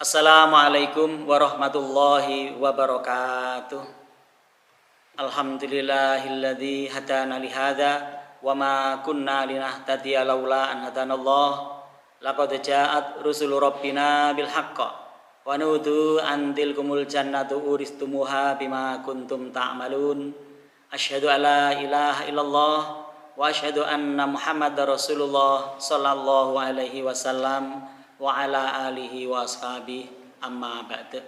Assalamualaikum warahmatullahi wabarakatuh. Alhamdulillahilladzi hadana lihada wa ma kunna linahtadiya laula an hadanallah. Laqad ja'at rusulu rabbina bil haqqi wa nudu an tilkumul jannatu uristumuha bima kuntum ta'malun. Asyhadu an la ilaha illallah wa asyhadu anna Muhammadar Rasulullah sallallahu alaihi wasallam wa ala alihi wa ashabihi amma ba'du.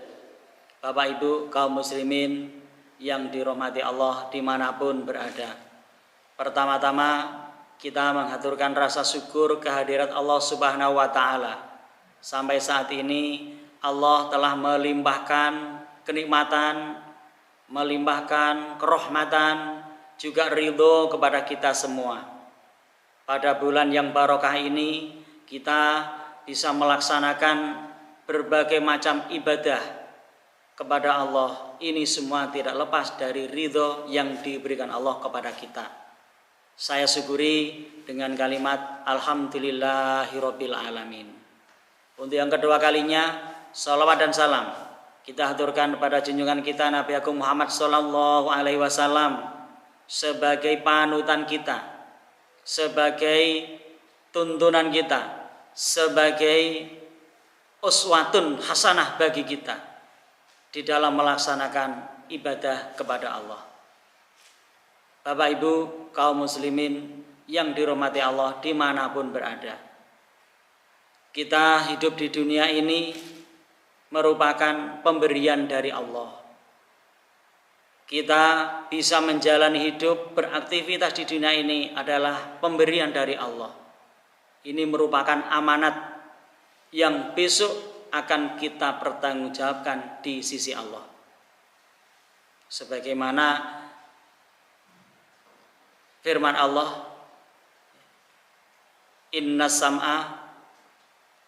Bapak Ibu kaum muslimin yang dirahmati Allah dimanapun berada, pertama-tama kita menghaturkan rasa syukur kehadirat Allah Subhanahu wa Ta'ala. Sampai saat ini Allah telah melimpahkan kenikmatan, melimpahkan kerahmatan, juga ridho kepada kita semua. Pada bulan yang barokah ini kita bisa melaksanakan berbagai macam ibadah kepada Allah. Ini semua tidak lepas dari ridho yang diberikan Allah kepada kita. Saya syukuri dengan kalimat Alhamdulillahirabbil alamin. Untuk yang kedua kalinya, salawat dan salam kita haturkan kepada junjungan kita Nabi Agung Muhammad sallallahu alaihi wasallam sebagai panutan kita, sebagai tuntunan kita, sebagai uswatun hasanah bagi kita di dalam melaksanakan ibadah kepada Allah. Bapak Ibu kaum muslimin yang dirahmati Allah dimanapun berada, kita hidup di dunia ini merupakan pemberian dari Allah. Kita bisa menjalani hidup, beraktivitas di dunia ini adalah pemberian dari Allah. Ini merupakan amanat yang besok akan kita pertanggungjawabkan di sisi Allah. Sebagaimana firman Allah, Inna sam'a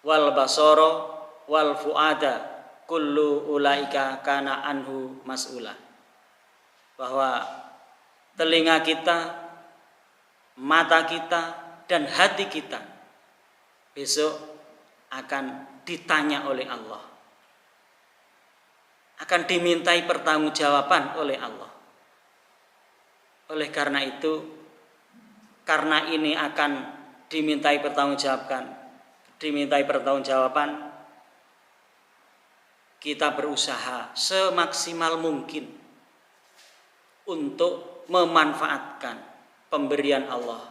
wal basara wal fuada kullu ulaika kana anhu mas'ula. Bahwa telinga kita, mata kita, dan hati kita besok akan ditanya oleh Allah, akan dimintai pertanggungjawaban oleh Allah. Oleh karena itu, karena ini akan dimintai pertanggungjawaban, kita berusaha semaksimal mungkin untuk memanfaatkan pemberian Allah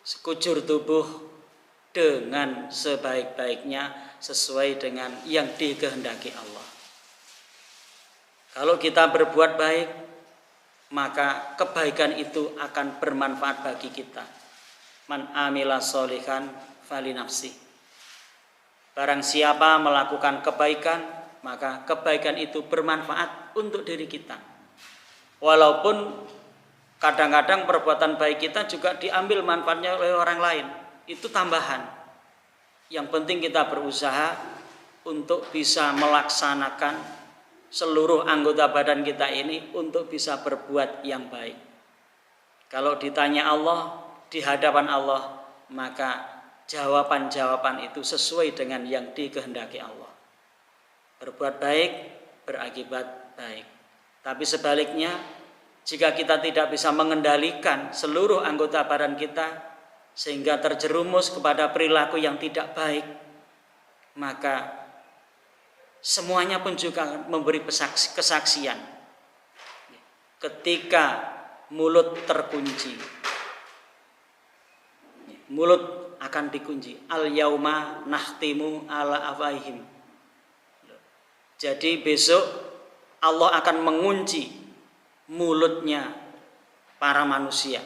sekujur tubuh dengan sebaik-baiknya sesuai dengan yang dikehendaki Allah. Kalau kita berbuat baik, maka kebaikan itu akan bermanfaat bagi kita. Man amila sholihan falinafsi. Barang siapa melakukan kebaikan, maka kebaikan itu bermanfaat untuk diri kita. Walaupun kadang-kadang perbuatan baik kita juga diambil manfaatnya oleh orang lain, itu tambahan. Yang penting kita berusaha untuk bisa melaksanakan seluruh anggota badan kita ini untuk bisa berbuat yang baik. Kalau ditanya Allah, di hadapan Allah, maka jawaban-jawaban itu sesuai dengan yang dikehendaki Allah. Berbuat baik berakibat baik. Tapi sebaliknya, jika kita tidak bisa mengendalikan seluruh anggota badan kita sehingga terjerumus kepada perilaku yang tidak baik, maka semuanya pun juga memberi kesaksian. Ketika mulut terkunci, mulut akan dikunci. Al yauma nahtimu ala afahim. Jadi besok Allah akan mengunci mulutnya para manusia.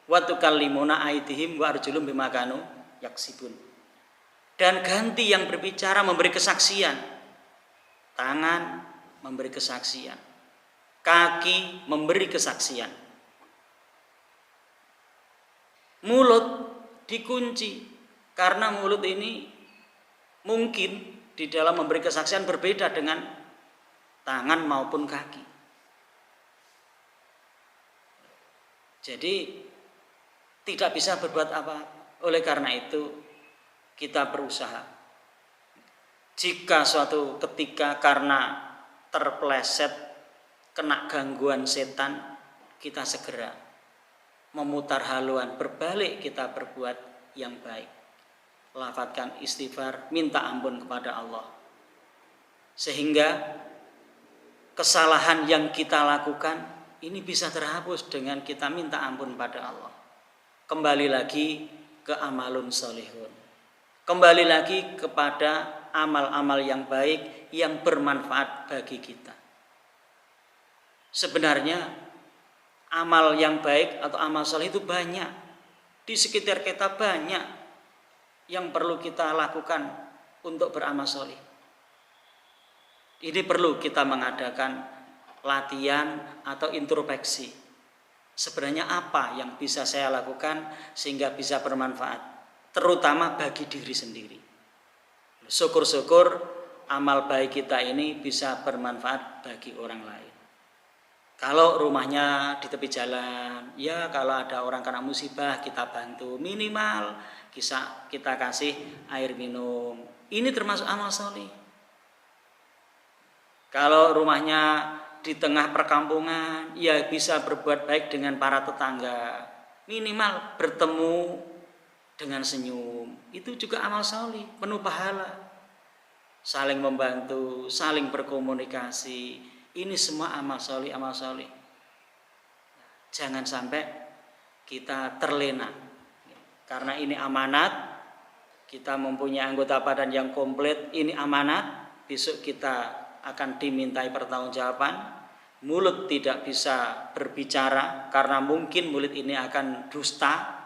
Wa tukallimuna aydihim wa arjulum bima kanu yaksibun. Dan ganti yang berbicara memberi kesaksian. Tangan memberi kesaksian, kaki memberi kesaksian, mulut dikunci karena mulut ini mungkin di dalam memberi kesaksian berbeda dengan tangan maupun kaki. Jadi tidak bisa berbuat apa. Oleh karena itu kita berusaha. Jika suatu ketika karena terpleset kena gangguan setan, kita segera memutar haluan, berbalik kita berbuat yang baik. Lafadzkan istighfar, minta ampun kepada Allah. Sehingga kesalahan yang kita lakukan ini bisa terhapus dengan kita minta ampun pada Allah. Kembali lagi ke amalun solihun. Kembali lagi kepada amal-amal yang baik yang bermanfaat bagi kita. Sebenarnya amal yang baik atau amal soleh itu banyak. Di sekitar kita banyak yang perlu kita lakukan untuk beramal soleh. Ini perlu kita mengadakan latihan atau introspeksi. Sebenarnya apa yang bisa saya lakukan sehingga bisa bermanfaat, terutama bagi diri sendiri. Syukur-syukur amal baik kita ini bisa bermanfaat bagi orang lain. Kalau rumahnya di tepi jalan, ya kalau ada orang kena musibah kita bantu, minimal kita kasih air minum. Ini termasuk amal soleh. Kalau rumahnya di tengah perkampungan, ya bisa berbuat baik dengan para tetangga. Minimal bertemu dengan senyum. Itu juga amal soleh, penuh pahala. Saling membantu, saling berkomunikasi. Ini semua amal soleh, amal soleh. Jangan sampai kita terlena. Karena ini amanat, kita mempunyai anggota badan yang komplit, ini amanat. Besok kita akan dimintai pertanggungjawaban. Mulut tidak bisa berbicara karena mungkin mulut ini akan dusta.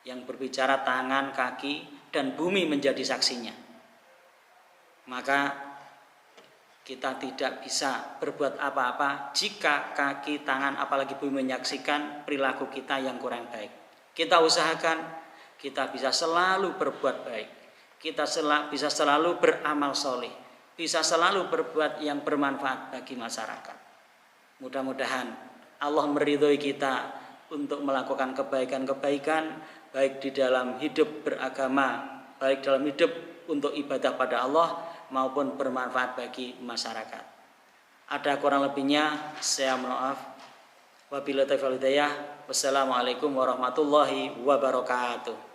Yang berbicara tangan, kaki, dan bumi menjadi saksinya. Maka kita tidak bisa berbuat apa-apa jika kaki, tangan, apalagi bumi menyaksikan perilaku kita yang kurang baik. Kita usahakan kita bisa selalu berbuat baik. Kita bisa selalu beramal soleh. Bisa selalu berbuat yang bermanfaat bagi masyarakat. Mudah-mudahan Allah meridhoi kita untuk melakukan kebaikan-kebaikan, baik di dalam hidup beragama, baik dalam hidup untuk ibadah pada Allah, maupun bermanfaat bagi masyarakat. Ada kurang lebihnya, saya mohon maaf. Wabillahi taufiq wal hidayah. Wassalamualaikum warahmatullahi wabarakatuh.